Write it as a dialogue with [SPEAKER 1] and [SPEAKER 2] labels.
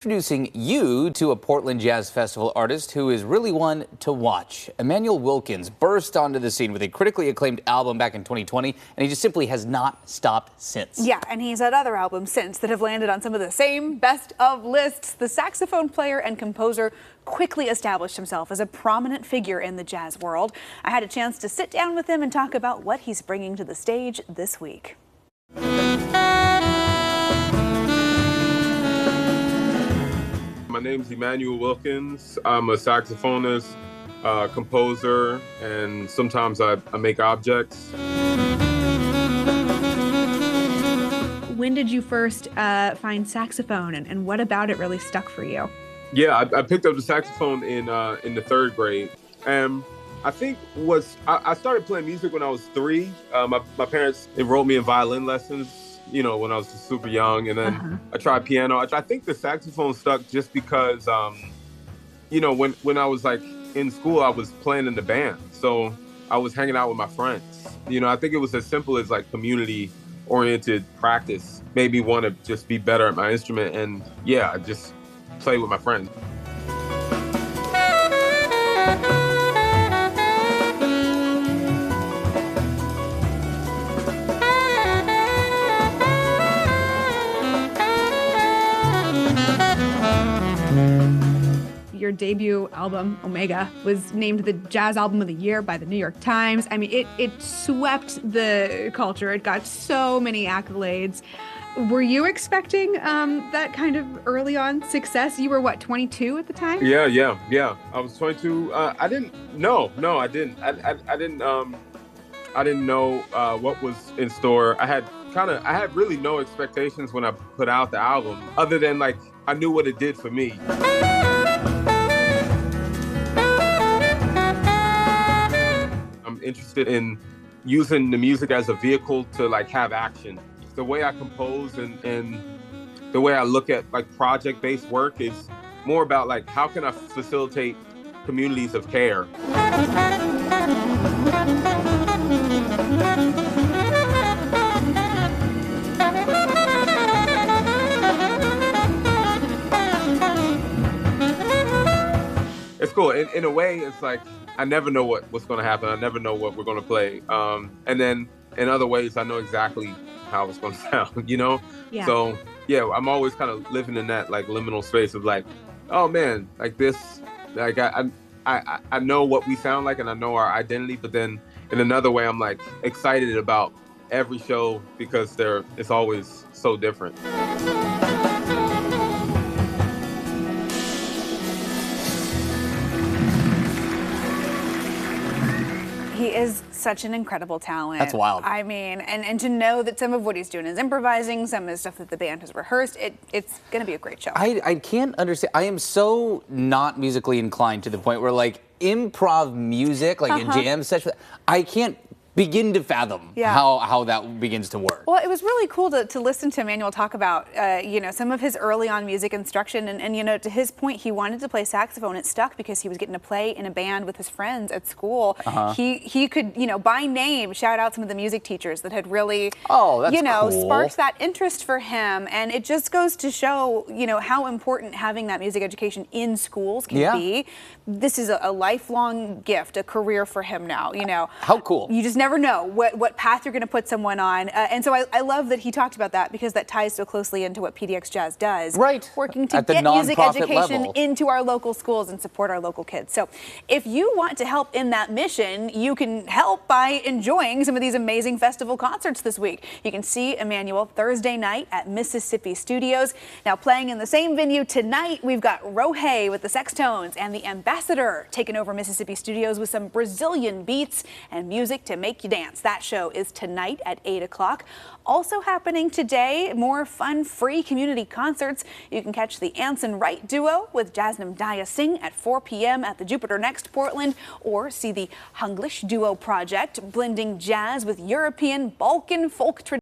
[SPEAKER 1] Introducing you to a Portland Jazz Festival artist who is really one to watch. Immanuel Wilkins burst onto the scene with a critically acclaimed album back in 2020, and he just simply has not stopped since.
[SPEAKER 2] Yeah, and he's had other albums since that have landed on some of the same best of lists. The saxophone player and composer quickly established himself as a prominent figure in the jazz world. I had a chance to sit down with him and talk about what he's bringing to the stage this week.
[SPEAKER 3] My name's Immanuel Wilkins. I'm a saxophonist, composer, and sometimes I make objects.
[SPEAKER 2] When did you first find saxophone, and what about it really stuck for you?
[SPEAKER 3] Yeah, I picked up the saxophone in the third grade. And I think I started playing music when I was 3. My parents enrolled me in violin lessons, you know, when I was super young, and then I tried piano. I think the saxophone stuck just because, you know, when I was like in school, I was playing in the band, so I was hanging out with my friends. You know, I think it was as simple as like community-oriented practice made me want to just be better at my instrument, and yeah, I just play with my friends.
[SPEAKER 2] Your debut album, Omega, was named the Jazz Album of the Year by the New York Times. I mean, it swept the culture. It got so many accolades. Were you expecting that kind of early on success? You were, what, 22 at the time?
[SPEAKER 3] Yeah. I was 22. I didn't. No, I didn't. I didn't know what was in store. I had really no expectations when I put out the album, other than like I knew what it did for me. I'm interested in using the music as a vehicle to like have action. The way I compose and the way I look at like project-based work is more about like how can I facilitate communities of care. It's cool. In a way, it's like I never know what's going to happen. I never know what we're going to play. And then in other ways, I know exactly how it's going to sound, you know?
[SPEAKER 2] Yeah.
[SPEAKER 3] So, yeah, I'm always kind of living in that like liminal space of like, oh man, like this, like I know what we sound like and I know our identity, but then in another way, I'm like excited about every show because it's always so different.
[SPEAKER 2] He is such an incredible talent.
[SPEAKER 1] That's wild.
[SPEAKER 2] I mean, and to know that some of what he's doing is improvising, some of the stuff that the band has rehearsed, it's going to be a great show.
[SPEAKER 1] I can't understand. I am so not musically inclined to the point where like improv music, like a jam session, I can't begin to fathom how that begins to work.
[SPEAKER 2] Well, it was really cool to listen to Immanuel talk about, you know, some of his early on music instruction. And, you know, to his point, he wanted to play saxophone. It stuck because he was getting to play in a band with his friends at school. He could, you know, by name, shout out some of the music teachers that had really, you know, sparked that interest for him. And it just goes to show, you know, how important having that music education in schools can be. This is a lifelong gift, a career for him now, you know.
[SPEAKER 1] How cool.
[SPEAKER 2] You just never know what path you're going to put someone on. And so I love that he talked about that because that ties so closely into what PDX Jazz does.
[SPEAKER 1] Right.
[SPEAKER 2] Working to get music education into our local schools and support our local kids. So if you want to help in that mission, you can help by enjoying some of these amazing festival concerts this week. You can see Immanuel Thursday night at Mississippi Studios. Now playing in the same venue tonight, we've got Rohe with the Sextones and the Ambassador taking over Mississippi Studios with some Brazilian beats and music to make you dance. That show is tonight at 8 o'clock. Also happening today, more fun, free community concerts. You can catch the Anson Wright Duo with Jasnem Daya Singh at 4 p.m. at the Jupiter Next Portland, or see the Hunglish Duo Project blending jazz with European Balkan folk tradition.